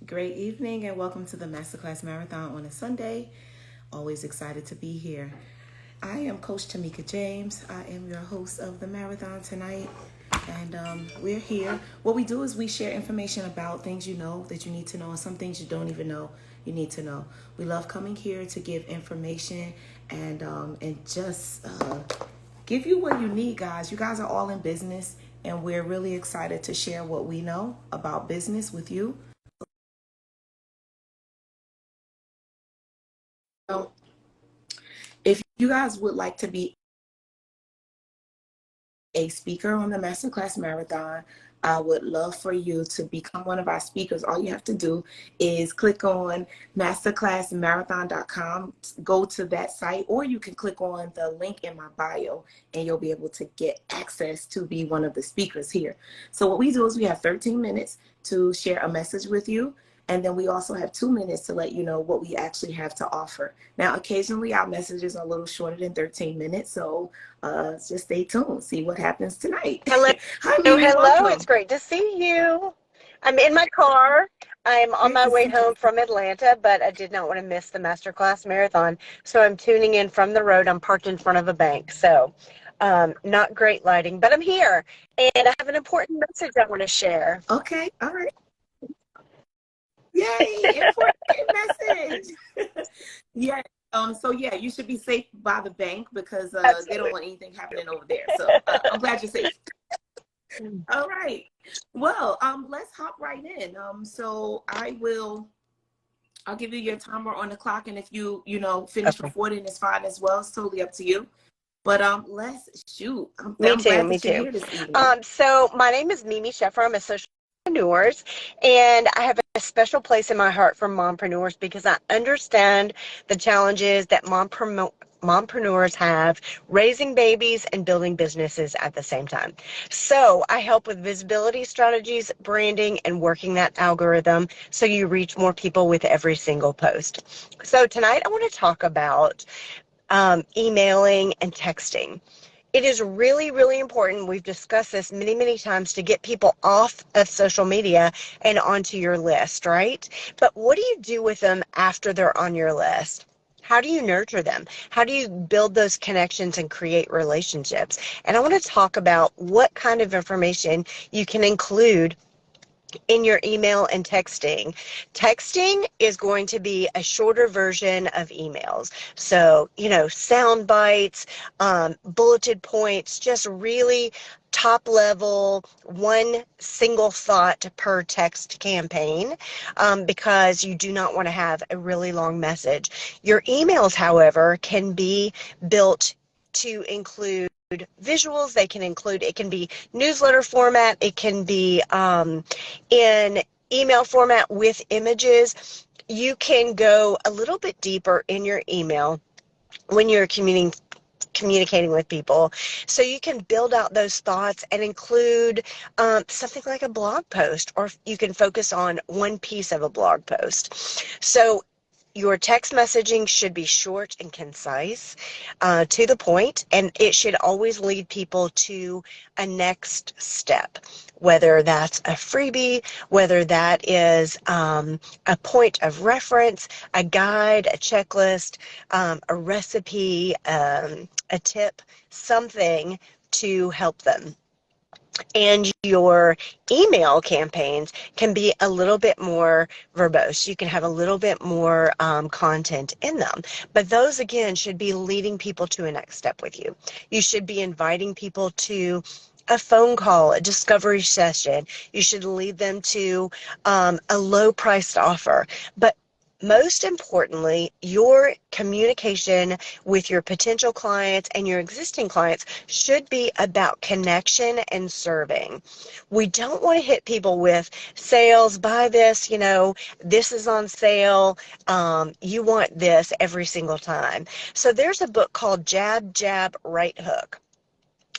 Great evening and welcome to the Masterclass Marathon on a Sunday. Always excited to be here. I am Coach Tamika James. I am your host of the marathon tonight. And we're here. What we do is we share information about things you know that you need to know and some things you don't even know you need to know. We love coming here to give information and just give you what you need, guys. You guys are all in business and we're really excited to share what we know about business with you. So if you guys would like to be a speaker on the Masterclass Marathon, I would love for you to become one of our speakers. All you have to do is click on masterclassmarathon.com, go to that site, or you can click on the link in my bio and you'll be able to get access to be one of the speakers here. So what we do is we have 13 minutes to share a message with you. And then we also have 2 minutes to let you know what we actually have to offer. Now, occasionally our messages are a little shorter than 13 minutes. So just stay tuned, see what happens tonight. Hello, Hi, Mimi, hello. It's welcome. great to see you. I'm in my car. I'm on Great my to way see you. home from Atlanta, but I did not want to miss the Masterclass Marathon. So I'm tuning in from the road. I'm parked in front of a bank. So not great lighting, but I'm here. And I have an important message I want to share. Okay, all right. Yay, important message. Yeah. So yeah, you should be safe by the bank because they don't Absolutely. want anything happening over there. So I'm glad you're safe. All right. Well, let's hop right in. So I'll give you your timer on the clock, and if you finish Okay. before then, it's fine as well. It's totally up to you. But let's shoot. Me I'm too. glad Me that you're too. here this evening. So my name is Mimi Sheffer. I'm a social entrepreneurs, and I have a special place in my heart for mompreneurs because I understand the challenges that mompreneurs have raising babies and building businesses at the same time. So I help with visibility strategies, branding, and working that algorithm so you reach more people with every single post. So tonight I want to talk about emailing and texting. It is really, really important. We've discussed this many, many times to get people off of social media and onto your list, right? But what do you do with them after they're on your list? How do you nurture them? How do you build those connections and create relationships? And I want to talk about what kind of information you can include in your email and texting. Texting is going to be a shorter version of emails. So, sound bites, bulleted points, just really top level, one single thought per text campaign, because you do not want to have a really long message. Your emails, however, can be built to include visuals. It can be newsletter format, it can be in email format with images. You can go a little bit deeper in your email when you're communicating with people. So you can build out those thoughts and include something like a blog post, or you can focus on one piece of a blog post. So your text messaging should be short and concise, to the point, and it should always lead people to a next step, whether that's a freebie, whether that is a point of reference, a guide, a checklist, a recipe, a tip, something to help them. And your email campaigns can be a little bit more verbose. You can have a little bit more content in them. But those, again, should be leading people to a next step with you. You should be inviting people to a phone call, a discovery session. You should lead them to a low-priced offer. But most importantly, your communication with your potential clients and your existing clients should be about connection and serving. We don't want to hit people with sales, buy this, this is on sale, you want this every single time. So there's a book called Jab, Jab, Right Hook.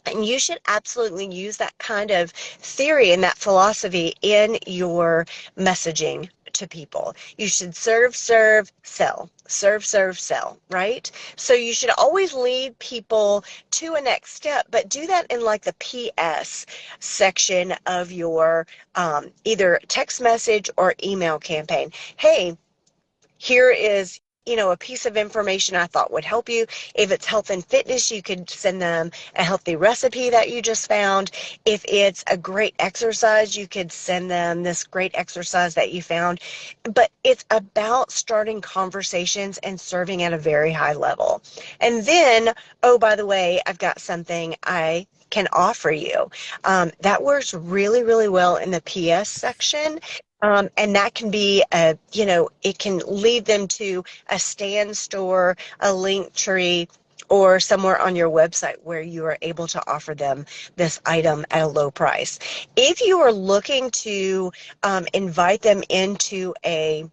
And you should absolutely use that kind of theory and that philosophy in your messaging to people. You should serve, serve, sell. Serve, serve, sell, right? So you should always lead people to a next step, but do that in like the PS section of your either text message or email campaign. Hey, here is, a piece of information I thought would help you. If it's health and fitness, you could send them a healthy recipe that you just found. If it's a great exercise, you could send them this great exercise that you found. But it's about starting conversations and serving at a very high level. And then, oh, by the way, I've got something I can offer you. That works really, really well in the PS section. And that can be it can lead them to a stand store, a link tree, or somewhere on your website where you are able to offer them this item at a low price. If you are looking to invite them into a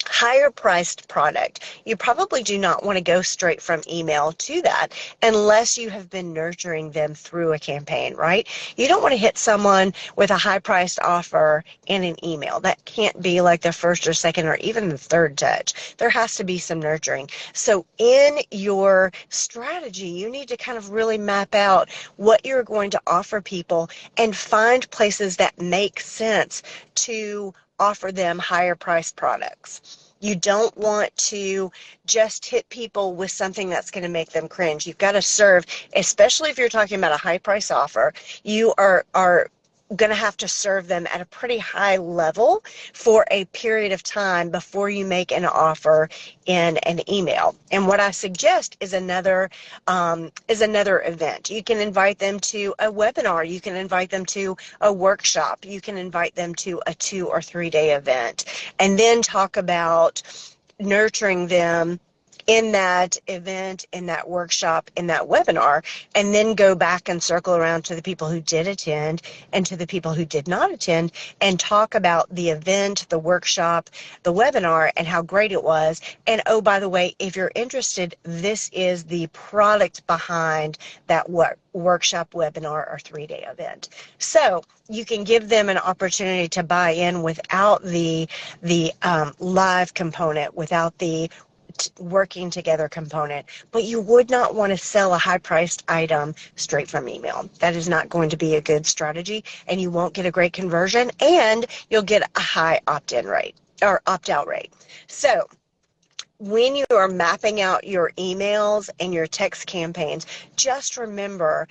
higher priced product, you probably do not want to go straight from email to that unless you have been nurturing them through a campaign, right? You don't want to hit someone with a high priced offer in an email. That can't be like the first or second or even the third touch. There has to be some nurturing. So in your strategy, you need to kind of really map out what you're going to offer people and find places that make sense to offer them higher priced products. You don't want to just hit people with something that's going to make them cringe. You've got to serve, especially if you're talking about a high price offer, you are going to have to serve them at a pretty high level for a period of time before you make an offer in an email. And what I suggest is another event. You can invite them to a webinar. You can invite them to a workshop. You can invite them to a 2 or 3 day event, and then talk about nurturing them in that event, in that workshop, in that webinar, and then go back and circle around to the people who did attend and to the people who did not attend and talk about the event, the workshop, the webinar, and how great it was. And oh, by the way, if you're interested, this is the product behind that workshop, webinar, or 3 day event. So you can give them an opportunity to buy in without the live component, without the working together component, but you would not want to sell a high-priced item straight from email. That is not going to be a good strategy, and you won't get a great conversion, and you'll get a high opt-in rate or opt-out rate. So when you are mapping out your emails and your text campaigns, just remember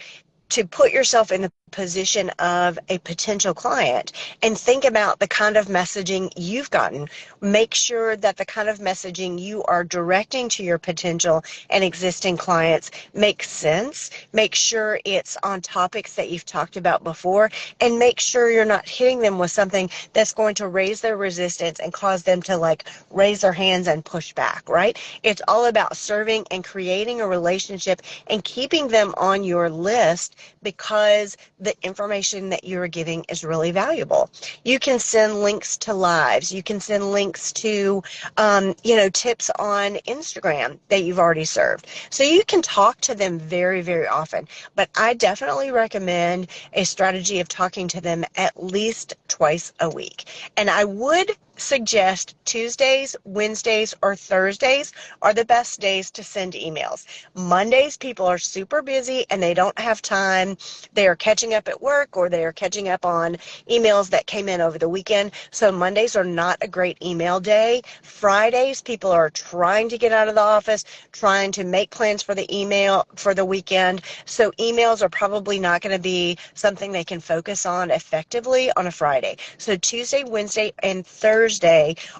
to put yourself in the position of a potential client and think about the kind of messaging you've gotten. Make sure that the kind of messaging you are directing to your potential and existing clients makes sense. Make sure it's on topics that you've talked about before, and make sure you're not hitting them with something that's going to raise their resistance and cause them to like raise their hands and push back, right? It's all about serving and creating a relationship and keeping them on your list because the information that you're giving is really valuable. You can send links to lives. You can send links to, tips on Instagram that you've already served. So you can talk to them very, very often. But I definitely recommend a strategy of talking to them at least twice a week. And I would suggest Tuesdays, Wednesdays, or Thursdays are the best days to send emails. Mondays, people are super busy and they don't have time. They are catching up at work or they are catching up on emails that came in over the weekend. So Mondays are not a great email day. Fridays, people are trying to get out of the office, trying to make plans for the email for the weekend. So emails are probably not going to be something they can focus on effectively on a Friday. So Tuesday, Wednesday, and Thursday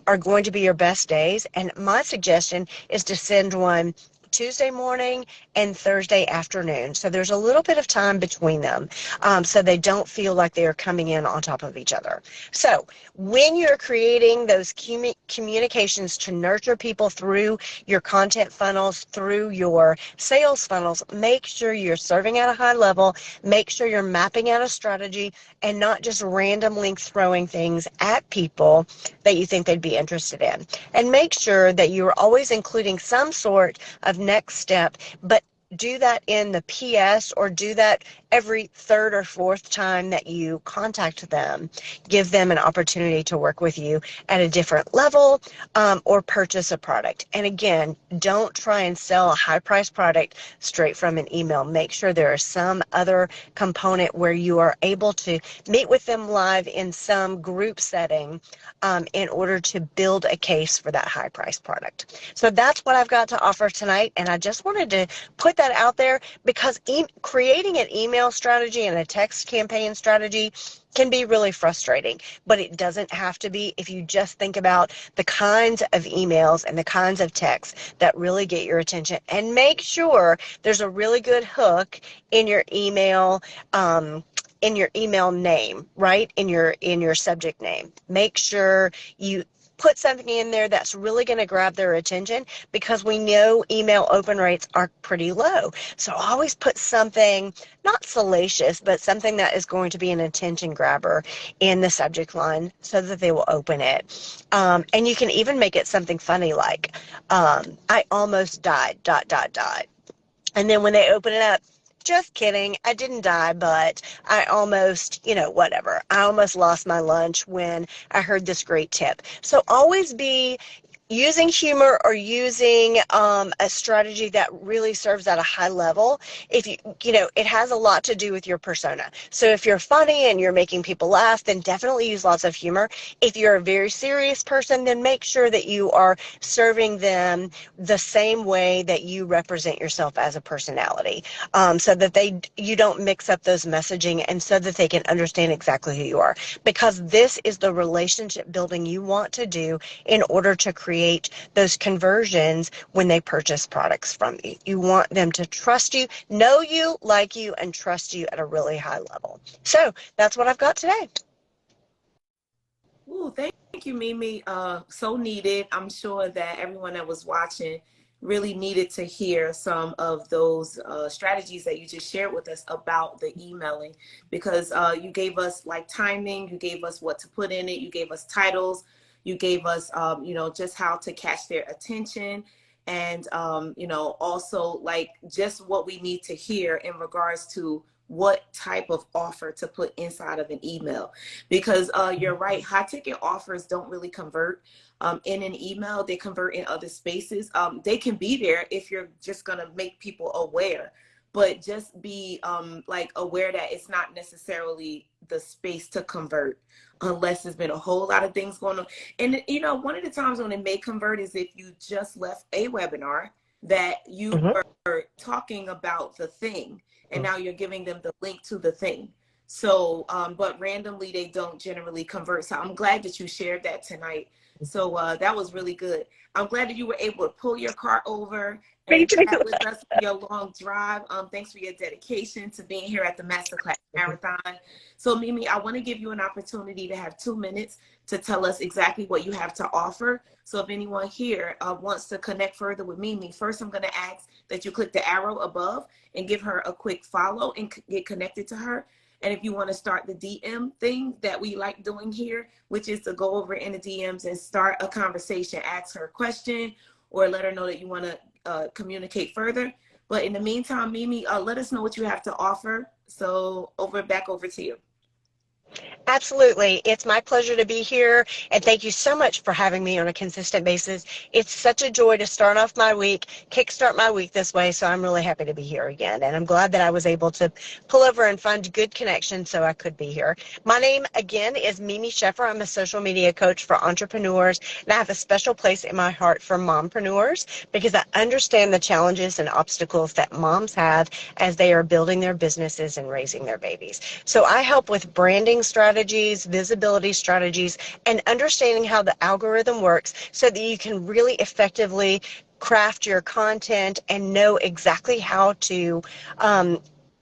are going to be your best days, and my suggestion is to send one Tuesday morning and Thursday afternoon. So there's a little bit of time between them, so they don't feel like they are coming in on top of each other. So when you're creating those communications to nurture people through your content funnels, through your sales funnels, make sure you're serving at a high level, make sure you're mapping out a strategy and not just randomly throwing things at people that you think they'd be interested in. And make sure that you're always including some sort of next step, but do that in the PS or do that every third or fourth time that you contact them, give them an opportunity to work with you at a different level, or purchase a product. And again, don't try and sell a high-priced product straight from an email. Make sure there is some other component where you are able to meet with them live in some group setting, in order to build a case for that high-priced product. So that's what I've got to offer tonight, and I just wanted to put that out there because creating an email strategy and a text campaign strategy can be really frustrating, but it doesn't have to be if you just think about the kinds of emails and the kinds of texts that really get your attention, and make sure there's a really good hook in your email, in your email name, right? In your subject name. Make sure you put something in there that's really going to grab their attention, because we know email open rates are pretty low. So always put something not salacious, but something that is going to be an attention grabber in the subject line so that they will open it. And you can even make it something funny like, I almost died, dot, dot, dot. And then when they open it up, just kidding, I didn't die, but I almost, whatever. I almost lost my lunch when I heard this great tip. So always be using humor or using a strategy that really serves at a high level. If it has a lot to do with your persona. So if you're funny and you're making people laugh, then definitely use lots of humor. If you're a very serious person, then make sure that you are serving them the same way that you represent yourself as a personality, so that you don't mix up those messaging, and so that they can understand exactly who you are. Because this is the relationship building you want to do in order to create those conversions when they purchase products from you. You want them to trust you, know you, like you, and trust you at a really high level. So that's what I've got today. Ooh, thank you, Mimi. So needed. I'm sure that everyone that was watching really needed to hear some of those strategies that you just shared with us about the emailing, because you gave us like timing, you gave us what to put in it, you gave us titles, you gave us, just how to catch their attention. And, also like just what we need to hear in regards to what type of offer to put inside of an email. Because you're right, high ticket offers don't really convert in an email. They convert in other spaces. They can be there if you're just going to make people aware, but just be like aware that it's not necessarily the space to convert unless there's been a whole lot of things going on. And one of the times when it may convert is if you just left a webinar that you Mm-hmm. were talking about the thing, and now you're giving them the link to the thing. So, but randomly they don't generally convert. So I'm glad that you shared that tonight. So that was really good. I'm glad that you were able to pull your car over Me and too. chat with us on your long drive. Thanks for your dedication to being here at the Masterclass Marathon. So Mimi, I want to give you an opportunity to have 2 minutes to tell us exactly what you have to offer. So if anyone here wants to connect further with Mimi, first I'm going to ask that you click the arrow above and give her a quick follow and get connected to her. And if you want to start the DM thing that we like doing here, which is to go over in the DMs and start a conversation, ask her a question, or let her know that you want to communicate further. But in the meantime, Mimi, let us know what you have to offer. So back over to you. Absolutely. It's my pleasure to be here, and thank you so much for having me on a consistent basis. It's such a joy to start off my week, kickstart my week this way, so I'm really happy to be here again, and I'm glad that I was able to pull over and find good connection so I could be here. My name, again, is Mimi Sheffer. I'm a social media coach for entrepreneurs, and I have a special place in my heart for mompreneurs because I understand the challenges and obstacles that moms have as they are building their businesses and raising their babies. So I help with branding strategies, visibility strategies, and understanding how the algorithm works so that you can really effectively craft your content and know exactly how to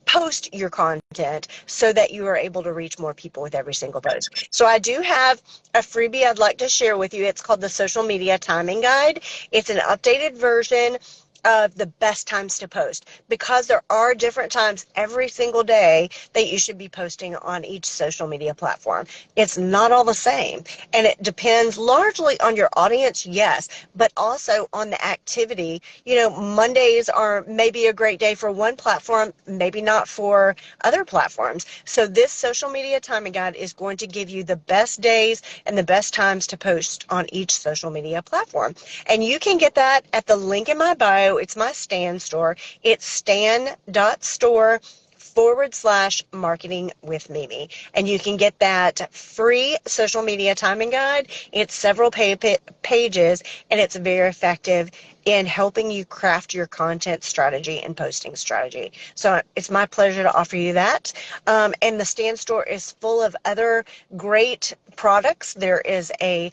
post your content so that you are able to reach more people with every single post. So I do have a freebie I'd like to share with you. It's called the Social Media Timing Guide. It's an updated version of the best times to post, because there are different times every single day that you should be posting on each social media platform. It's not all the same, and it depends largely on your audience, yes, but also on the activity. You know, Mondays are maybe a great day for one platform, maybe not for other platforms. So this social media timing guide is going to give you the best days and the best times to post on each social media platform. And you can get that at the link in my bio. It's my Stan store. It's stan.store/marketing with Mimi. And you can get that free social media timing guide. It's several pages, and it's very effective in helping you craft your content strategy and posting strategy. So it's my pleasure to offer you that. And the Stan store is full of other great products. There is a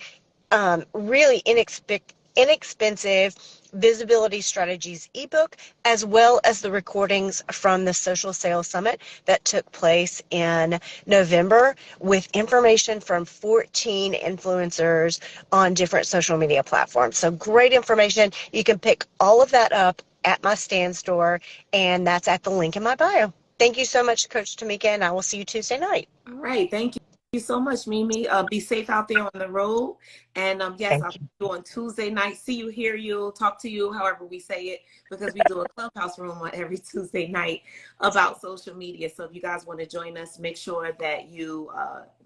really inexpensive visibility strategies ebook, as well as the recordings from the social sales summit that took place in November, with information from 14 influencers on different social media platforms. So great information. You can pick all of that up at my Stan store, and that's at the link in my bio. Thank you so much, Coach Tamika, and I will see you Tuesday night. All right. Thank you so much, Mimi. Be safe out there on the road. And yes, I'll Thank see you. you on Tuesday night. See you, hear you, talk to you, however we say it, because we do a clubhouse room on every Tuesday night about social media. So if you guys want to join us, make sure that you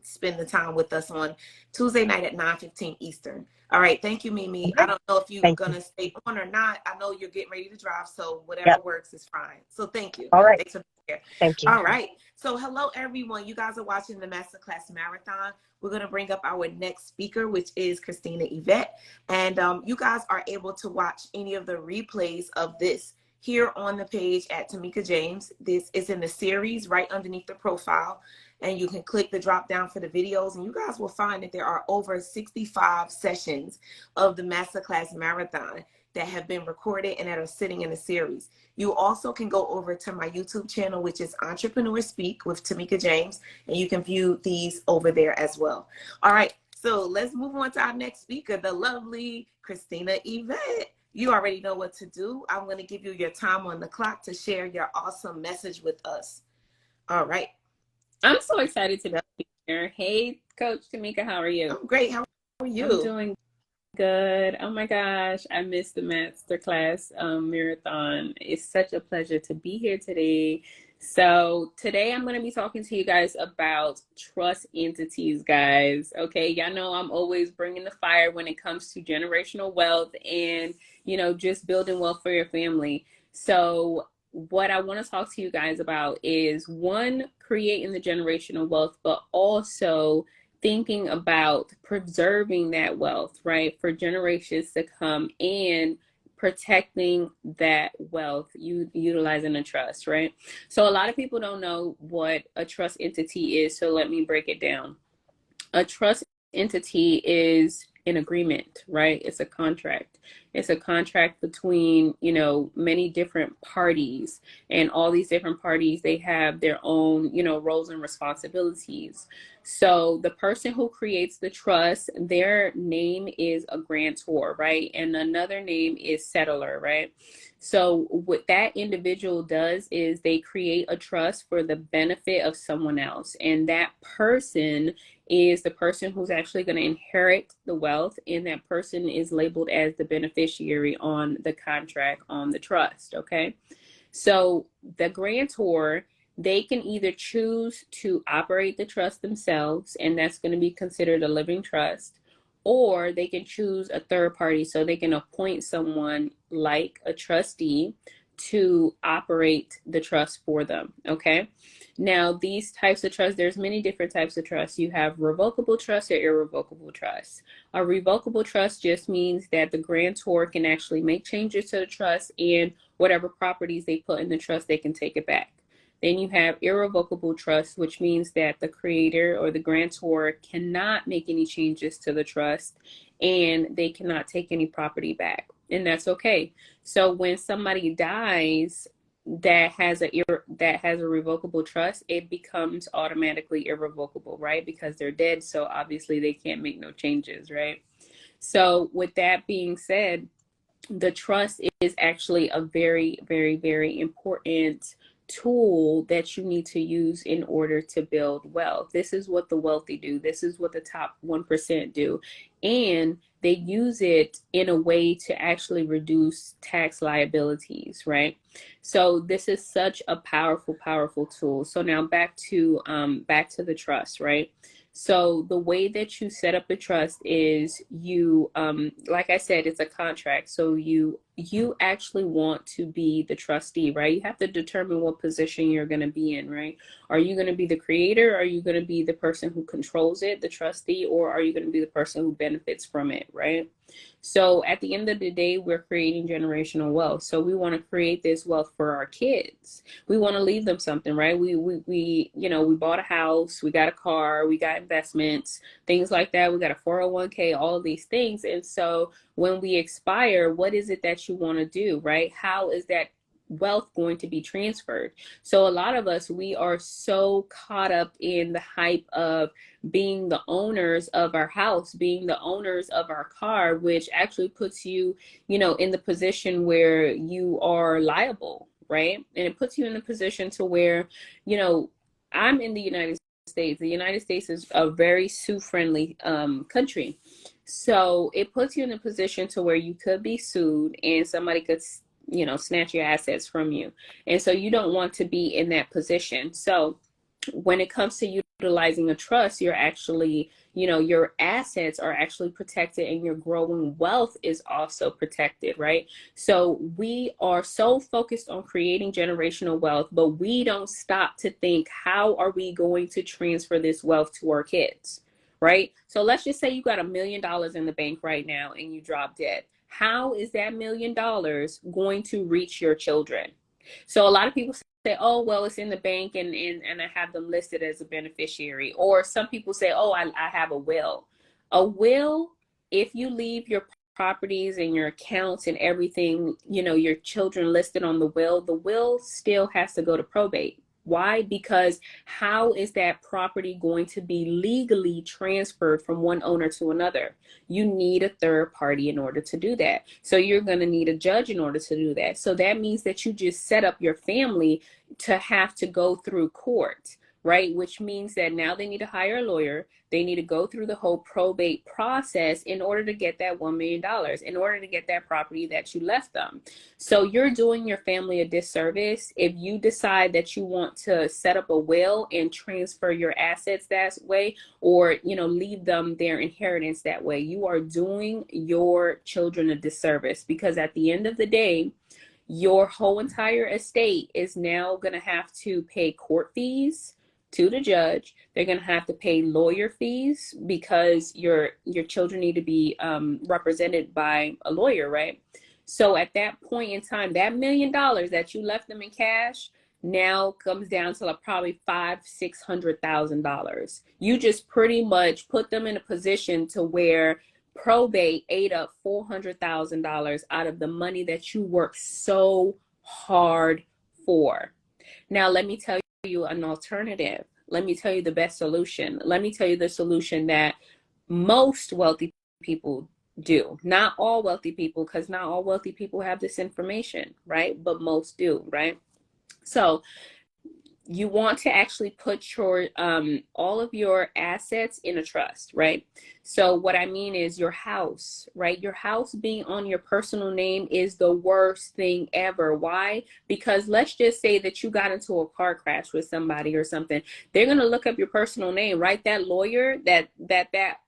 spend the time with us on Tuesday night at 9:15 Eastern. All right. Thank you, Mimi. I Okay. don't know if you're Thank going you. to stay on or not. I know you're getting ready to drive, so whatever Yep. works is fine. So thank you. All right. Thanks for being here. Thank you. All right. So hello, everyone. You guys are watching the Masterclass Marathon. We're going to bring up our next speaker, which is Christina Yvette. And you guys are able to watch any of the replays of this here on the page at Tamika James. This is in the series right underneath the profile. And you can click the drop down for the videos. And you guys will find that there are over 65 sessions of the Masterclass Marathon that have been recorded and that are sitting in the series. You also can go over to my YouTube channel, which is Entrepreneur Speak with Tamika James, and you can view these over there as well. All right, so let's move on to our next speaker, the lovely Christina Yvette. You already know what to do. I'm going to give you your time on the clock to share your awesome message with us. All right. I'm so excited to be here. Hey, Coach Tamika, how are you? I'm great. How are you? I'm doing good. Oh my gosh, I missed the Masterclass Marathon. It's such a pleasure to be here today. So today I'm going to be talking to you guys about trust entities, guys. Okay, y'all know I'm always bringing the fire when it comes to generational wealth and, you know, just building wealth for your family. So what I want to talk to you guys about is, one, creating the generational wealth, but also thinking about preserving that wealth, right, for generations to come, and protecting that wealth, utilizing a trust, right? So a lot of people don't know what a trust entity is, so let me break it down. A trust entity is an agreement, right? It's a contract. It's a contract between, you know, many different parties, and all these different parties, they have their own, you know, roles and responsibilities. So the person who creates the trust, their name is a grantor, right? And another name is settler, right? So what that individual does is they create a trust for the benefit of someone else, and that person is the person who's actually going to inherit the wealth, and that person is labeled as the beneficiary on the contract, on the trust. Okay, so the grantor, they can either choose to operate the trust themselves, and that's going to be considered a living trust, or they can choose a third party, so they can appoint someone like a trustee to operate the trust for them. Okay, now these types of trusts, there's many different types of trusts. You have revocable trust or irrevocable trust. A revocable trust just means that the grantor can actually make changes to the trust, and whatever properties they put in the trust, they can take it back. Then you have irrevocable trust, which means that the creator or the grantor cannot make any changes to the trust, and they cannot take any property back. And that's okay. So when somebody dies that has a revocable trust, it becomes automatically irrevocable, right? Because they're dead, so obviously they can't make no changes, right? So with that being said, the trust is actually a very, very, very important tool that you need to use in order to build wealth. This is what the wealthy do. This is what the top 1% do. And they use it in a way to actually reduce tax liabilities, right? So this is such a powerful, powerful tool. So now back to the trust, right? So the way that you set up the trust is you, like I said, it's a contract. So you actually want to be the trustee, right? You have to determine what position you're going to be in, right? Are you going to be the creator? Are you going to be the person who controls it, the trustee, or are you going to be the person who benefits from it, right? So at the end of the day, we're creating generational wealth. So we want to create this wealth for our kids. We want to leave them something, right? We we bought a house, we got a car, we got investments, things like that. We got a 401k, all of these things. And so when we expire, what is it that you want to do, right? How is that wealth going to be transferred? So a lot of us, we are so caught up in the hype of being the owners of our house, being the owners of our car, which actually puts you, in the position where you are liable, right? And it puts you in the position to where, I'm in the United States. The United States is a very Sioux-friendly country. So it puts you in a position to where you could be sued and somebody could, snatch your assets from you. And so you don't want to be in that position. So when it comes to utilizing a trust, you're actually, your assets are actually protected and your growing wealth is also protected, right? So we are so focused on creating generational wealth, but we don't stop to think, how are we going to transfer this wealth to our kids, right? So let's just say you got $1 million in the bank right now and you drop dead. How is that $1 million going to reach your children? So a lot of people say, oh, well, it's in the bank and I have them listed as a beneficiary. Or some people say, oh, I have a will. A will, if you leave your properties and your accounts and everything, your children listed on the will still has to go to probate. Why? Because how is that property going to be legally transferred from one owner to another? You need a third party in order to do that. So you're going to need a judge in order to do that. So that means that you just set up your family to have to go through court, right? Which means that now they need to hire a lawyer. They need to go through the whole probate process in order to get that $1 million, in order to get that property that you left them. So you're doing your family a disservice if you decide that you want to set up a will and transfer your assets that way, or, leave them their inheritance that way. You are doing your children a disservice, because at the end of the day, your whole entire estate is now going to have to pay court fees to the judge. They're going to have to pay lawyer fees because your children need to be represented by a lawyer, right? So at that point in time, that $1 million that you left them in cash now comes down to like probably $500,000-$600,000. You just pretty much put them in a position to where probate ate up $400,000 out of the money that you worked so hard for. Now, let me tell you an alternative. Let me tell you the best solution. Let me tell you the solution that most wealthy people do. Not all wealthy people, because not all wealthy people have this information, right? But most do, right? So you want to actually put your all of your assets in a trust, right? So what I mean is your house, right? Your house being on your personal name is the worst thing ever. Why? Because let's just say that you got into a car crash with somebody or something. They're going to look up your personal name, right? That lawyer that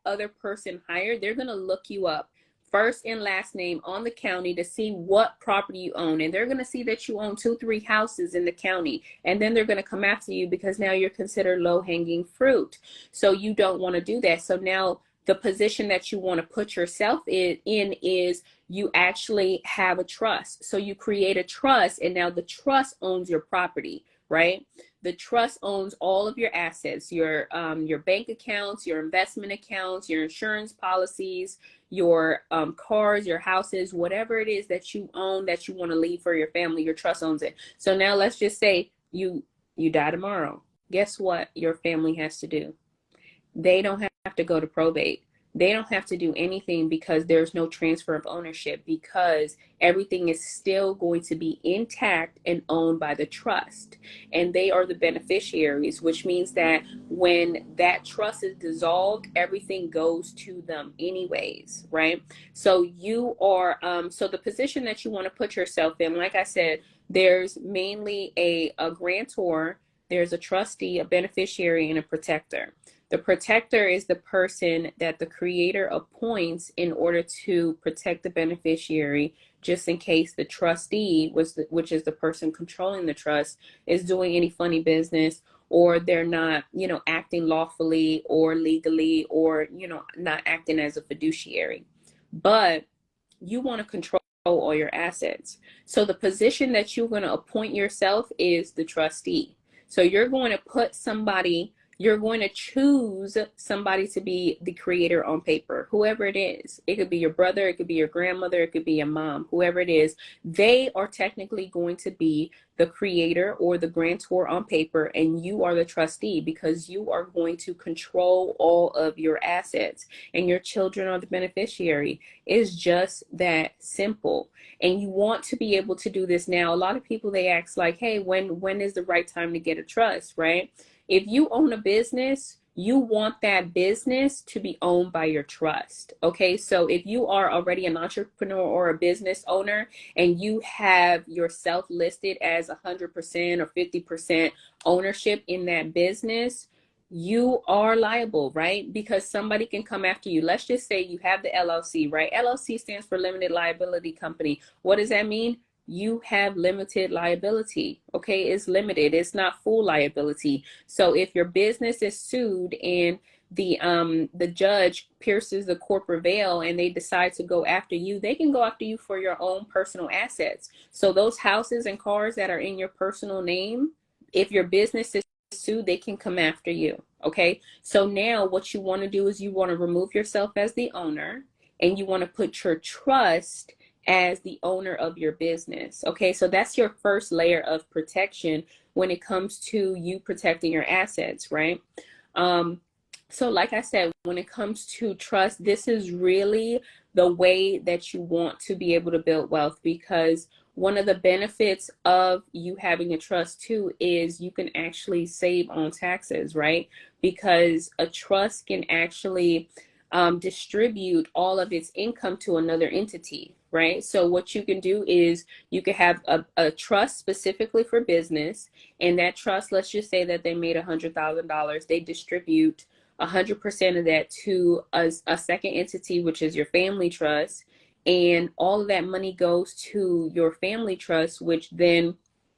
other person hired, they're going to look you up, first and last name on the county, to see what property you own. And they're going to see that you own 2-3 houses in the county. And then they're going to come after you because now you're considered low-hanging fruit. So you don't want to do that. So now the position that you want to put yourself in is you actually have a trust. So you create a trust, and now the trust owns your property, right? The trust owns all of your assets, your bank accounts, your investment accounts, your insurance policies, your cars, your houses, whatever it is that you own that you want to leave for your family, your trust owns it. So now let's just say you die tomorrow. Guess what your family has to do? They don't have to go to probate. they don't have to do anything because there's no transfer of ownership, because everything is still going to be intact and owned by the trust. And they are the beneficiaries, which means that when that trust is dissolved, everything goes to them anyways, right? So you are, so the position that you want to put yourself in, like I said, there's mainly a grantor, there's a trustee, a beneficiary, and a protector. The protector is the person that the creator appoints in order to protect the beneficiary, just in case the trustee, which is the person controlling the trust, is doing any funny business, or they're not, acting lawfully or legally, or, not acting as a fiduciary. But you want to control all your assets. So the position that you're going to appoint yourself is the trustee. So you're going to put somebody, you're going to choose somebody to be the creator on paper, whoever it is. It could be your brother, it could be your grandmother, it could be your mom, whoever it is. They are technically going to be the creator or the grantor on paper, and you are the trustee, because you are going to control all of your assets, and your children are the beneficiary. It's just that simple. And you want to be able to do this now. A lot of people, they ask like, hey, when is the right time to get a trust, right? If you own a business, you want that business to be owned by your trust. Okay, so if you are already an entrepreneur or a business owner and you have yourself listed as 100% or 50% ownership in that business, you are liable, right? Because somebody can come after you. Let's just say you have the LLC, right? LLC stands for Limited Liability Company. What does that mean? You have limited liability. Okay, it's limited, it's not full liability. So if your business is sued and the judge pierces the corporate veil and they decide to go after you, they can go after you for your own personal assets. So those houses and cars that are in your personal name, if your business is sued, they can come after you. Okay, so now what you want to do is you want to remove yourself as the owner, and you want to put your trust as the owner of your business. Okay, so that's your first layer of protection when it comes to you protecting your assets, right? So like I said, when it comes to trust, this is really the way that you want to be able to build wealth, because one of the benefits of you having a trust too is you can actually save on taxes, right? Because a trust can actually distribute all of its income to another entity, right? So what you can do is you can have a trust specifically for business, and that trust, let's just say that they made $100,000, they distribute 100% of that to a second entity, which is your family trust, and all of that money goes to your family trust, which then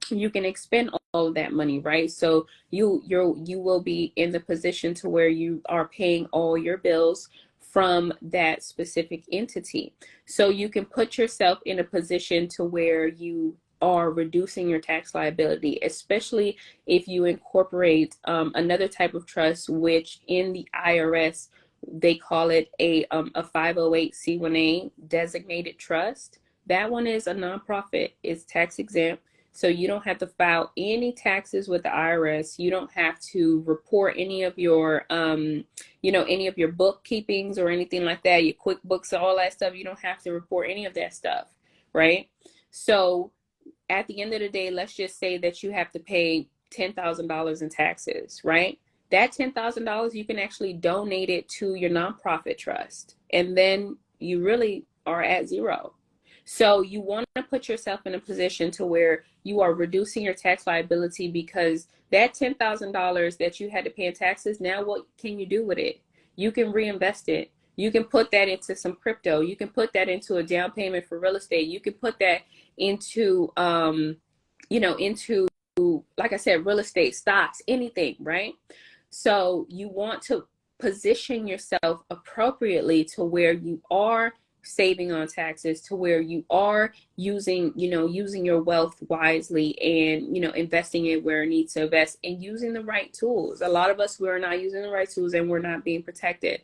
you can expend all of that money, right? So you will be in the position to where you are paying all your bills from that specific entity. So you can put yourself in a position to where you are reducing your tax liability, especially if you incorporate another type of trust, which in the IRS, they call it a 508c1a designated trust. That one is a nonprofit. It's tax exempt. So you don't have to file any taxes with the IRS. You don't have to report any of your, any of your bookkeepings or anything like that, your QuickBooks, all that stuff. You don't have to report any of that stuff, right? So at the end of the day, let's just say that you have to pay $10,000 in taxes, right? That $10,000, you can actually donate it to your nonprofit trust, and then you really are at zero. So you want to put yourself in a position to where you are reducing your tax liability, because that $10,000 that you had to pay in taxes, now what can you do with it? You can reinvest it. You can put that into some crypto. You can put that into a down payment for real estate. You can put that into, into, like I said, real estate, stocks, anything, right? So you want to position yourself appropriately to where you are saving on taxes, to where you are using your wealth wisely, and investing it where it needs to invest, and using the right tools. A lot of us, we are not using the right tools, and we're not being protected.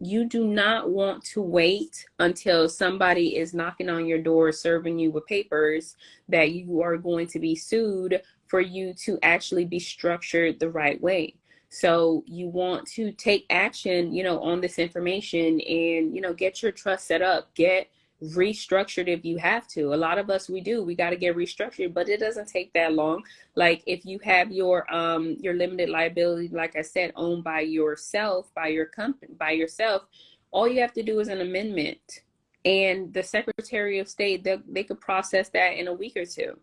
You do not want to wait until somebody is knocking on your door serving you with papers that you are going to be sued for you to actually be structured the right way. So you want to take action, on this information and, get your trust set up, get restructured if you have to. A lot of us, we got to get restructured, but it doesn't take that long. Like if you have your limited liability, like I said, owned by yourself, by your company, by yourself, all you have to do is an amendment, and the Secretary of State, they could process that in a week or two.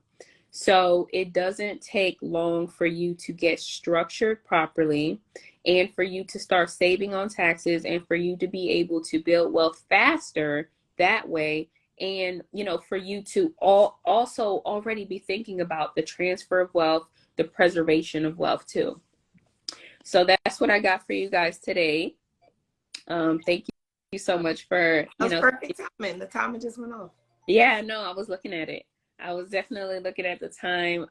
So it doesn't take long for you to get structured properly, and for you to start saving on taxes, and for you to be able to build wealth faster that way. And, for you to also already be thinking about the transfer of wealth, the preservation of wealth too. So that's what I got for you guys today. Thank you so much for, That was perfect timing. The timing just went off. Yeah, no, I was looking at it. I was definitely looking at the time.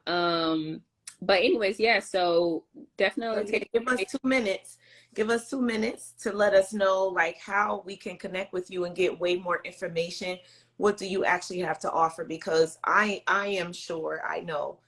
But anyways, yeah, so definitely give us 2 minutes. Give us 2 minutes to let us know like how we can connect with you and get way more information. What do you actually have to offer? Because I am sure, I know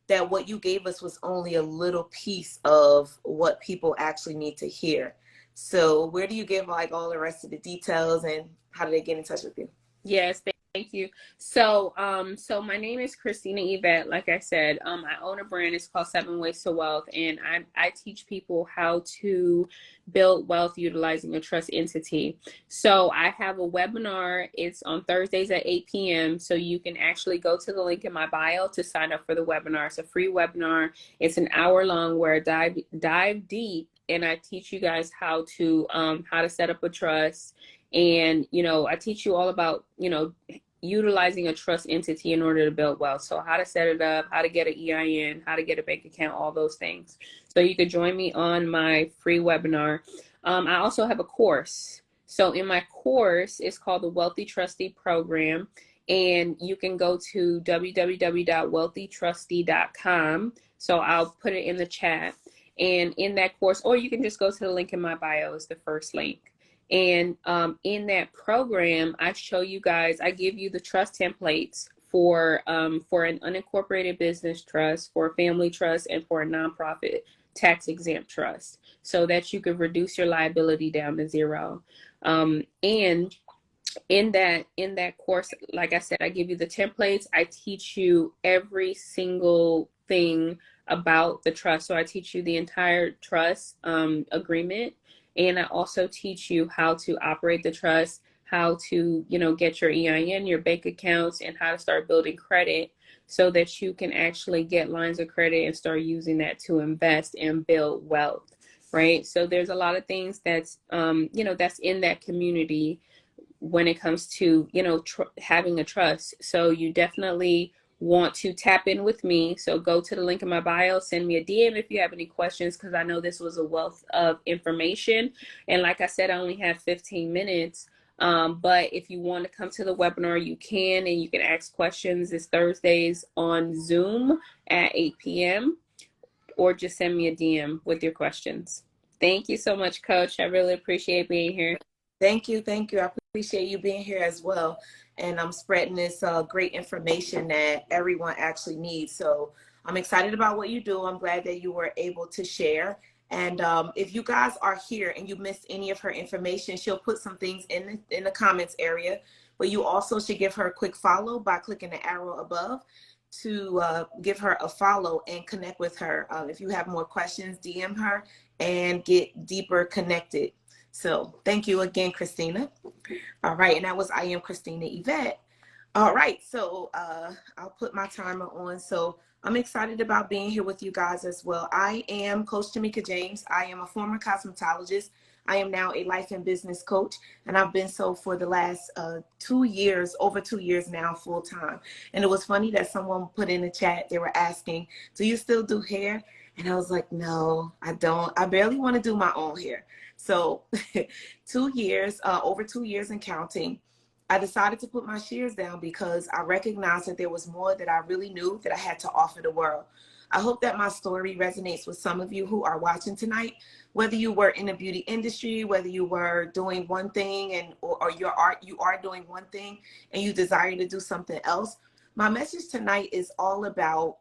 that what you gave us was only a little piece of what people actually need to hear. So where do you give like all the rest of the details, and how do they get in touch with you? Yes, thank you. So, so my name is Christina Yvette. Like I said, I own a brand. It's called 7 Ways to Wealth, and I teach people how to build wealth utilizing a trust entity. So I have a webinar. It's on Thursdays at 8 p.m. So you can actually go to the link in my bio to sign up for the webinar. It's a free webinar. It's an hour long where I dive deep, and I teach you guys how to set up a trust. And, I teach you all about, utilizing a trust entity in order to build wealth. So how to set it up, how to get an EIN, how to get a bank account, all those things. So you could join me on my free webinar. I also have a course. So in my course, it's called the Wealthy Trustee Program. And you can go to www.wealthytrustee.com. So I'll put it in the chat. And in that course, or you can just go to the link in my bio, is the first link. And in that program, I show you guys, I give you the trust templates for an unincorporated business trust, for a family trust, and for a nonprofit tax exempt trust, so that you could reduce your liability down to zero. And in that course, like I said, I give you the templates. I teach you every single thing about the trust. So I teach you the entire trust agreement. And I also teach you how to operate the trust, how to, get your EIN, your bank accounts, and how to start building credit so that you can actually get lines of credit and start using that to invest and build wealth, right? So there's a lot of things that's, that's in that community when it comes to, having a trust. So you definitely want to tap in with me. So go to the link in my bio, send me a DM if you have any questions, because I know this was a wealth of information. And like I said, I only have 15 minutes. But if you want to come to the webinar, you can, and you can ask questions. It's Thursdays on Zoom at 8 p.m. or just send me a DM with your questions. Thank you so much, Coach. I really appreciate being here. Thank you. I appreciate you being here as well. And I'm spreading this great information that everyone actually needs. So I'm excited about what you do. I'm glad that you were able to share. And if you guys are here and you missed any of her information, she'll put some things in the comments area. But you also should give her a quick follow by clicking the arrow above to give her a follow and connect with her. If you have more questions, DM her and get deeper connected. So thank you again, Christina. All right, and that was I am Christina Yvette. All right, so I'll put my timer on. So I'm excited about being here with you guys as well. I am Coach Tamika James. I am a former cosmetologist. I am now a life and business coach, and I've been so for the last 2 years, over 2 years now, full time. And it was funny that someone put in the chat, they were asking, do you still do hair? And I was like, no, I don't. I barely want to do my own hair. So 2 years, over 2 years and counting, I decided to put my shears down because I recognized that there was more that I really knew that I had to offer the world. I hope that my story resonates with some of you who are watching tonight, whether you were in the beauty industry, whether you were doing one thing or you are doing one thing and you desire to do something else. My message tonight is all about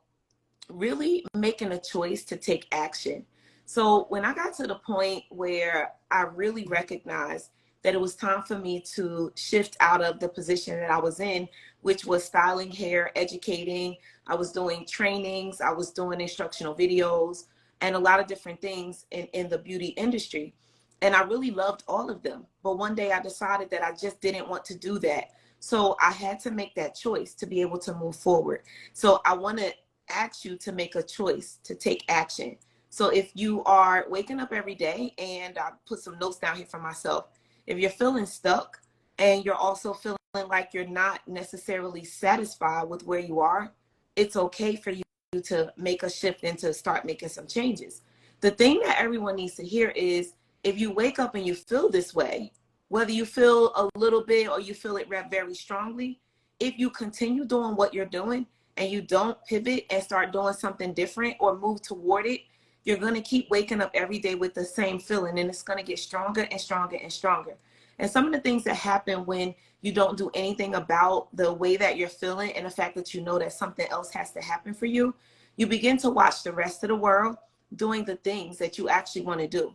really making a choice to take action. So when I got to the point where I really recognized that it was time for me to shift out of the position that I was in, which was styling hair, educating, I was doing trainings, I was doing instructional videos, and a lot of different things in the beauty industry. And I really loved all of them. But one day I decided that I just didn't want to do that. So I had to make that choice to be able to move forward. So I want to ask you to make a choice to take action. So if you are waking up every day, and I put some notes down here for myself, if you're feeling stuck and you're also feeling like you're not necessarily satisfied with where you are, it's okay for you to make a shift and to start making some changes. The thing that everyone needs to hear is, if you wake up and you feel this way, whether you feel a little bit or you feel it very strongly, if you continue doing what you're doing and you don't pivot and start doing something different or move toward it, you're going to keep waking up every day with the same feeling, and it's going to get stronger and stronger and stronger. And some of the things that happen when you don't do anything about the way that you're feeling and the fact that you know that something else has to happen for you, you begin to watch the rest of the world doing the things that you actually want to do.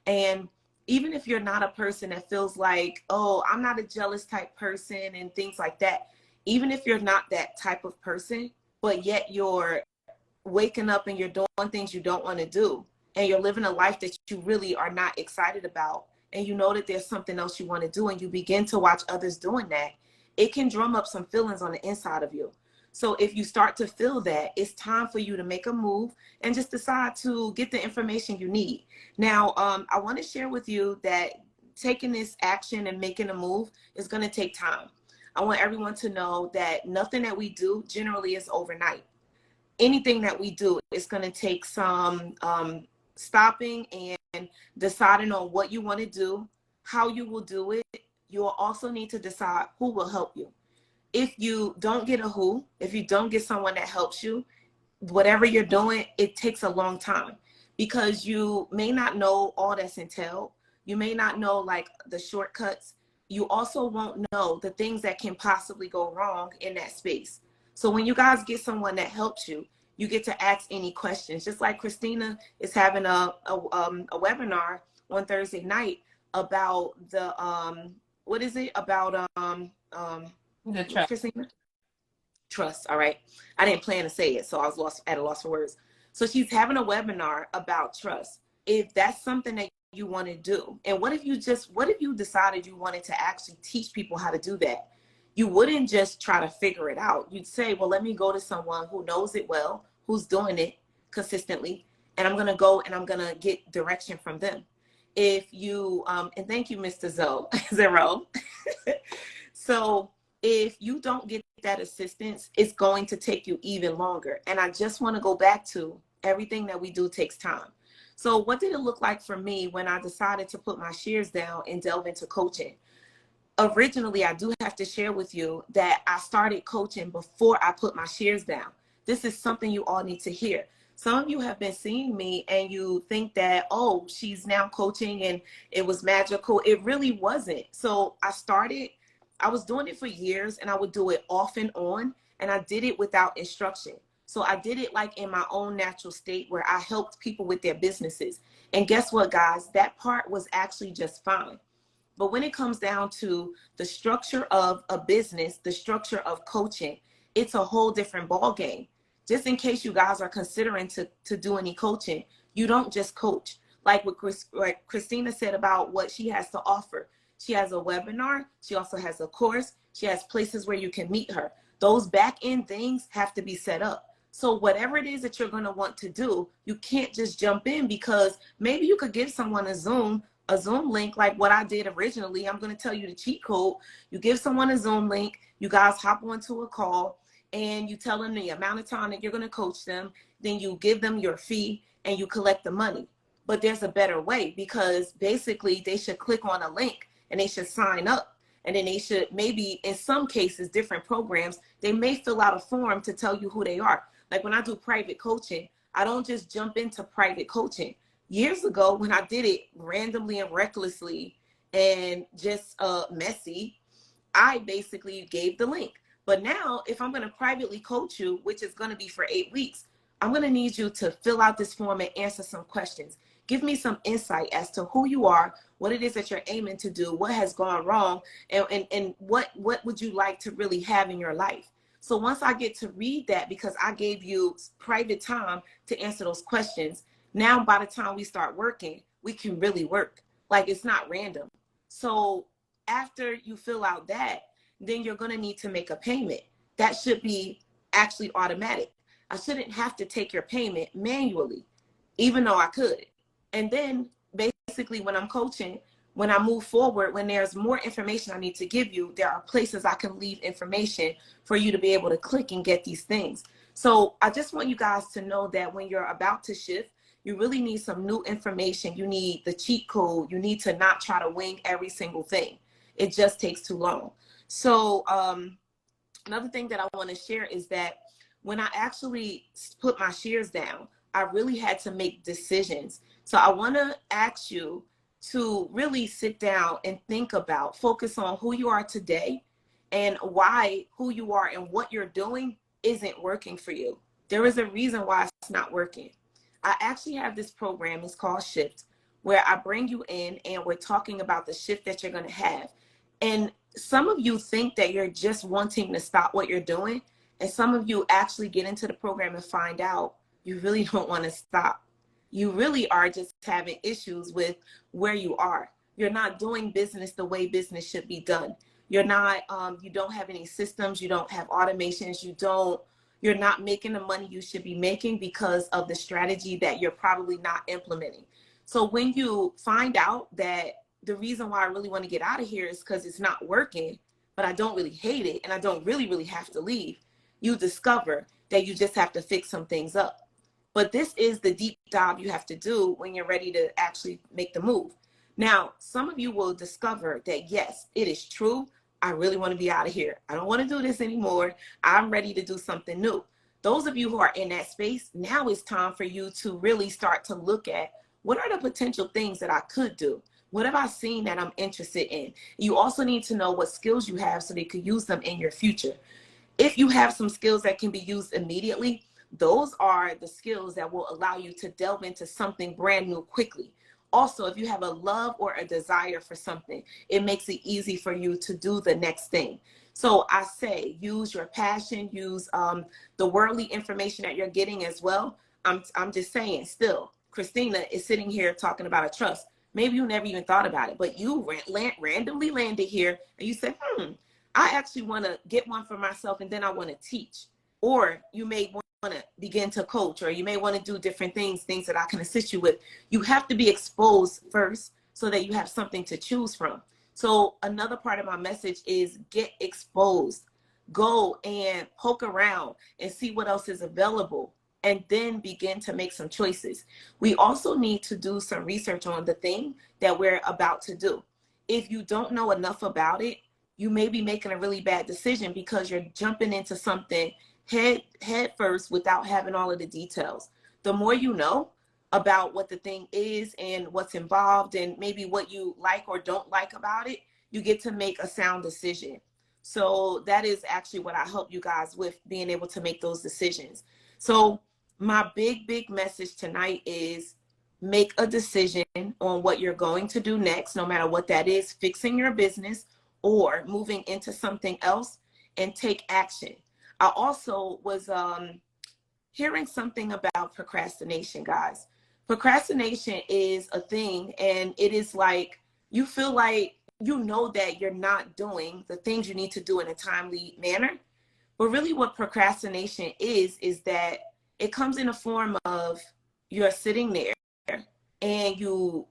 And even if you're not a person that feels like, oh, I'm not a jealous type person and things like that, even if you're not that type of person, but yet you're waking up and you're doing things you don't want to do, and you're living a life that you really are not excited about, and you know that there's something else you want to do, and you begin to watch others doing that, it can drum up some feelings on the inside of you. So if you start to feel that, it's time for you to make a move and just decide to get the information you need. Now, I want to share with you that taking this action and making a move is going to take time. I want everyone to know that nothing that we do generally is overnight. Anything that we do is going to take some stopping and deciding on what you want to do, how you will do it. You will also need to decide who will help you. If you don't get a who, if you don't get someone that helps you, whatever you're doing, it takes a long time, because you may not know all that's entailed. You may not know like the shortcuts. You also won't know the things that can possibly go wrong in that space. So when you guys get someone that helps you, you get to ask any questions. Just like Christina is having a webinar on Thursday night about the what is it about The trust. Christina? Trust. All right. I didn't plan to say it, so I was lost at a loss for words. So she's having a webinar about trust. If that's something that you want to do, and what if you decided you wanted to actually teach people how to do that? You wouldn't just try to figure it out. You'd say, well, let me go to someone who knows it well, who's doing it consistently, and I'm going to go and I'm going to get direction from them. If you, and thank you, Mr. Zero. So if you don't get that assistance, it's going to take you even longer. And I just want to go back to everything that we do takes time. So what did it look like for me when I decided to put my shears down and delve into coaching? Originally, I do have to share with you that I started coaching before I put my shears down. This is something you all need to hear. Some of you have been seeing me and you think that, oh, she's now coaching and it was magical. It really wasn't. So I was doing it for years, and I would do it off and on, and I did it without instruction. So I did it like in my own natural state where I helped people with their businesses. And guess what, guys? That part was actually just fine. But when it comes down to the structure of a business, the structure of coaching, it's a whole different ball game. Just in case you guys are considering to do any coaching, you don't just coach. Like what Christina said about what she has to offer. She has a webinar. She also has a course. She has places where you can meet her. Those back end things have to be set up. So whatever it is that you're going to want to do, you can't just jump in, because maybe you could give someone a Zoom link like what I did originally. I'm going to tell you the cheat code. You give someone a Zoom link, you guys hop onto a call, and you tell them the amount of time that you're going to coach them. Then you give them your fee and you collect the money. But there's a better way, because basically they should click on a link and they should sign up. And then they should, maybe in some cases, different programs, they may fill out a form to tell you who they are. Like when I do private coaching, I don't just jump into private coaching. Years ago, when I did it randomly and recklessly and just messy, I basically gave the link. But now, if I'm going to privately coach you, which is going to be for 8 weeks, I'm going to need you to fill out this form and answer some questions. Give me some insight as to who you are, what it is that you're aiming to do, what has gone wrong, and what would you like to really have in your life. So once I get to read that, because I gave you private time to answer those questions, now by the time we start working, we can really work. Like, it's not random. So after you fill out that, then you're going to need to make a payment. That should be actually automatic. I shouldn't have to take your payment manually, even though I could. And then basically when I'm coaching, when I move forward, when there's more information I need to give you, there are places I can leave information for you to be able to click and get these things. So I just want you guys to know that when you're about to shift, you really need some new information. You need the cheat code. You need to not try to wing every single thing. It just takes too long. So another thing that I want to share is that when I actually put my shares down, I really had to make decisions. So I want to ask you to really sit down and think about, focus on who you are today and why who you are and what you're doing isn't working for you. There is a reason why it's not working. I actually have this program, it's called Shift, where I bring you in and we're talking about the shift that you're going to have. And some of you think that you're just wanting to stop what you're doing. And some of you actually get into the program and find out you really don't want to stop. You really are just having issues with where you are. You're not doing business the way business should be done. You're not, you don't have any systems. You don't have automations. You're not making the money you should be making because of the strategy that you're probably not implementing. So when you find out that the reason why I really want to get out of here is because it's not working, but I don't really hate it and I don't really have to leave, you discover that you just have to fix some things up. But this is the deep dive you have to do when you're ready to actually make the move. Now, some of you will discover that, yes, it is true. I really want to be out of here. I don't want to do this anymore. I'm ready to do something new. Those of you who are in that space, now it's time for you to really start to look at what are the potential things that I could do? What have I seen that I'm interested in? You also need to know what skills you have so they could use them in your future. If you have some skills that can be used immediately, those are the skills that will allow you to delve into something brand new quickly. Also, if you have a love or a desire for something, it makes it easy for you to do the next thing. So I say, use your passion, use the worldly information that you're getting as well. I'm just saying, still, Christina is sitting here talking about a trust. Maybe you never even thought about it, but you randomly landed here and you said, I actually want to get one for myself and then I want to teach. Or you may want to begin to coach, or you may want to do different things that I can assist you with. You have to be exposed first so that you have something to choose from. So another part of my message is get exposed. Go and poke around and see what else is available and then begin to make some choices. We also need to do some research on the thing that we're about to do. If you don't know enough about it, you may be making a really bad decision because you're jumping into something head first without having all of the details. The more you know about what the thing is and what's involved and maybe what you like or don't like about it, you get to make a sound decision. So that is actually what I help you guys with, being able to make those decisions. So my big message tonight is make a decision on what you're going to do next, no matter what that is, fixing your business or moving into something else, and take action. I also was hearing something about procrastination, guys. Procrastination is a thing, and it is like you feel like you know that you're not doing the things you need to do in a timely manner. But really what procrastination is that it comes in a form of you're sitting there and you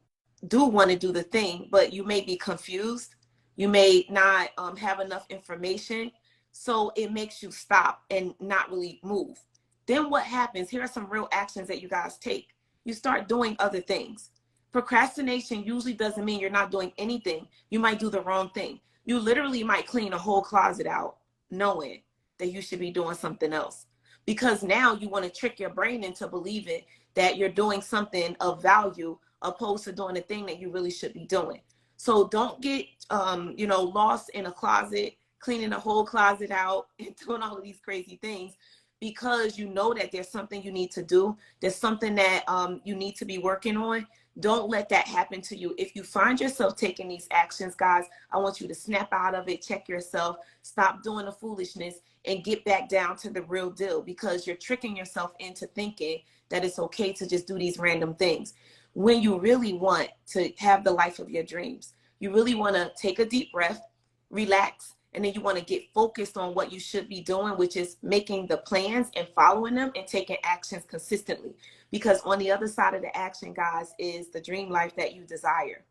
do want to do the thing, but you may be confused. You may not have enough information. So it makes you stop and not really move. Then what happens? Here are some real actions that you guys take. You start doing other things. Procrastination usually doesn't mean you're not doing anything. You might do the wrong thing. You literally might clean a whole closet out knowing that you should be doing something else. Because now you want to trick your brain into believing that you're doing something of value opposed to doing the thing that you really should be doing. So don't get lost in a closet, cleaning the whole closet out and doing all of these crazy things because you know that there's something you need to do. There's something that you need to be working on. Don't let that happen to you. If you find yourself taking these actions, guys, I want you to snap out of it, check yourself, stop doing the foolishness, and get back down to the real deal, because you're tricking yourself into thinking that it's okay to just do these random things when you really want to have the life of your dreams. You really want to take a deep breath, relax, and then you want to get focused on what you should be doing, which is making the plans and following them and taking actions consistently. Because on the other side of the action, guys, is the dream life that you desire.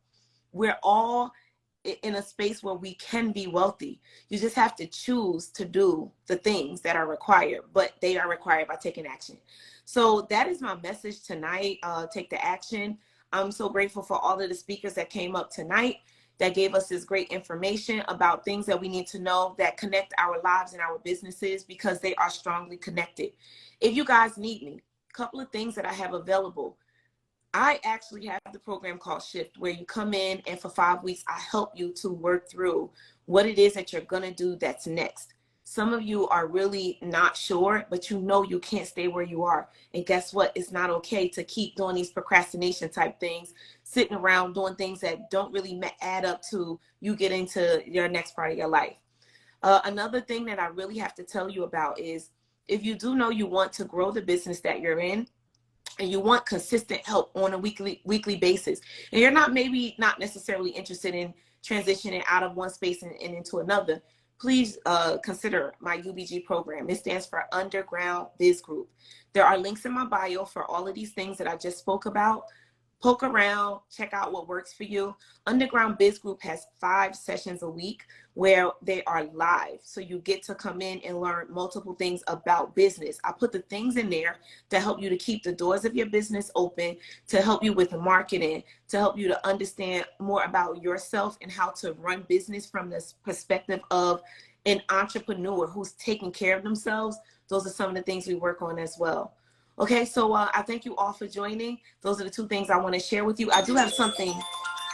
We're all in a space where we can be wealthy. You just have to choose to do the things that are required, but they are required by taking action. So that is my message tonight. Take the action. I'm so grateful for all of the speakers that came up tonight that gave us this great information about things that we need to know that connect our lives and our businesses, because they are strongly connected. If you guys need me, a couple of things that I have available. I actually have the program called Shift, where you come in and for 5 weeks, I help you to work through what it is that you're going to do that's next. Some of you are really not sure, but you know you can't stay where you are. And guess what? It's not okay to keep doing these procrastination type things, sitting around doing things that don't really add up to you getting to your next part of your life. Another thing that I really have to tell you about is, if you do know you want to grow the business that you're in, and you want consistent help on a weekly basis, and you're maybe not necessarily interested in transitioning out of one space and into another, please consider my UBG program. It stands for Underground Biz Group. There are links in my bio for all of these things that I just spoke about. Poke around, check out what works for you. Underground Biz Group has 5 sessions a week where they are live. So you get to come in and learn multiple things about business. I put the things in there to help you to keep the doors of your business open, to help you with marketing, to help you to understand more about yourself and how to run business from this perspective of an entrepreneur who's taking care of themselves. Those are some of the things we work on as well. Okay, so I thank you all for joining. Those are the 2 things I want to share with you. I do have something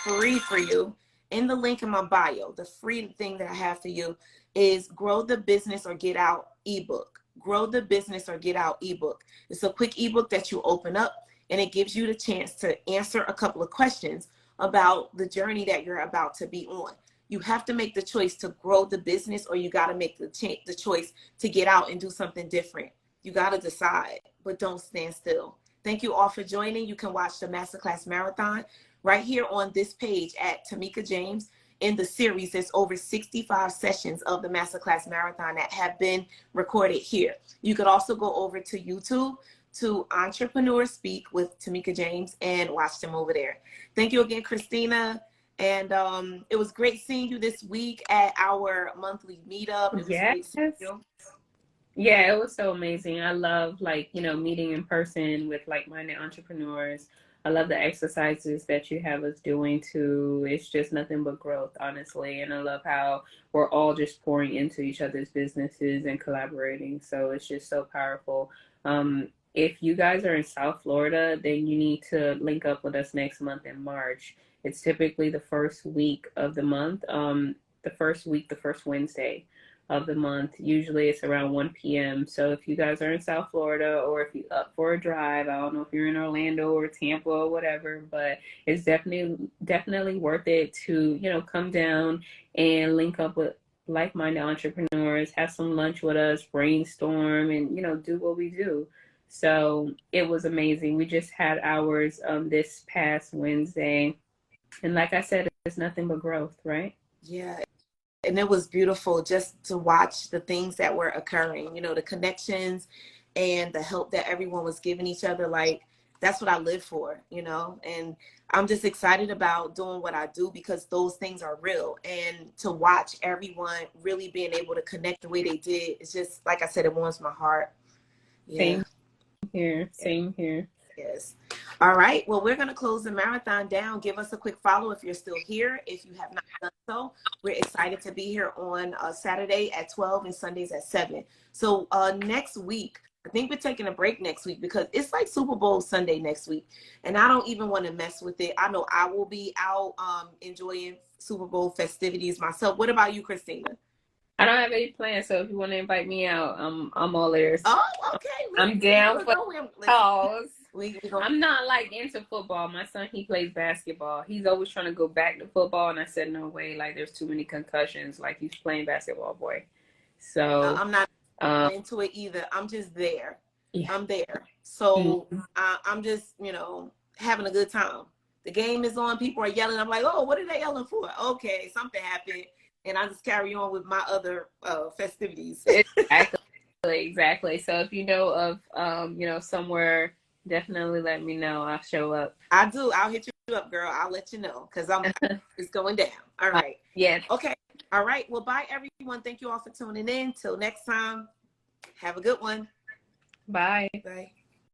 free for you in the link in my bio. The free thing that I have for you is Grow the Business or Get Out ebook. Grow the Business or Get Out ebook. It's a quick ebook that you open up, and it gives you the chance to answer a couple of questions about the journey that you're about to be on. You have to make the choice to grow the business, or you got to make the choice to get out and do something different. You got to decide, but don't stand still. Thank you all for joining. You can watch the Masterclass Marathon right here on this page at Tamika James. In the series, there's over 65 sessions of the Masterclass Marathon that have been recorded here. You could also go over to YouTube to Entrepreneur Speak with Tamika James and watch them over there. Thank you again, Christina. And it was great seeing you this week at our monthly meetup. It was great seeing you. Yeah, it was so amazing. I love, meeting in person with like-minded entrepreneurs. I love the exercises that you have us doing too. It's just nothing but growth, honestly. And I love how we're all just pouring into each other's businesses and collaborating. So it's just so powerful. If you guys are in South Florida, then you need to link up with us next month in March. It's typically the first week of the month, the first Wednesday of the month. Usually it's around 1 p.m. So if you guys are in South Florida, or if you're up for a drive, I don't know if you're in Orlando or Tampa or whatever, but it's definitely worth it to, come down and link up with like-minded entrepreneurs, have some lunch with us, brainstorm, and, do what we do. So it was amazing. We just had ours this past Wednesday. And like I said, it's nothing but growth, right? Yeah. And it was beautiful just to watch the things that were occurring, the connections and the help that everyone was giving each other. Like, that's what I live for, and I'm just excited about doing what I do, because those things are real. And to watch everyone really being able to connect the way they did, it's just, like I said, it warms my heart. Yeah. Same here. Yes. All right. Well, we're going to close the marathon down. Give us a quick follow if you're still here. If you have not done so, we're excited to be here on Saturday at 12 and Sundays at 7. So next week, I think we're taking a break next week, because it's like Super Bowl Sunday next week. And I don't even want to mess with it. I know I will be out enjoying Super Bowl festivities myself. What about you, Christina? I don't have any plans, so if you want to invite me out, I'm all ears. Oh, okay. I'm down for the cause. We gonna. I'm not like into football. My son, he plays basketball. He's always trying to go back to football, and I said no way. Like there's too many concussions. Like he's playing basketball, boy. So I'm not um, into it either. I'm just there. yeah. I'm there. So Mhm. I'm just, having a good time. The game is on. People are yelling. I'm like, oh, what are they yelling for? Okay, something happened. And I just carry on with my other festivities. Exactly, exactly. So if you know of somewhere, definitely let me know. I'll show up. I do. I'll hit you up, girl. I'll let you know because it's going down. All right. Yeah. Okay. All right. Well, bye, everyone. Thank you all for tuning in. Till next time. Have a good one. Bye. Bye.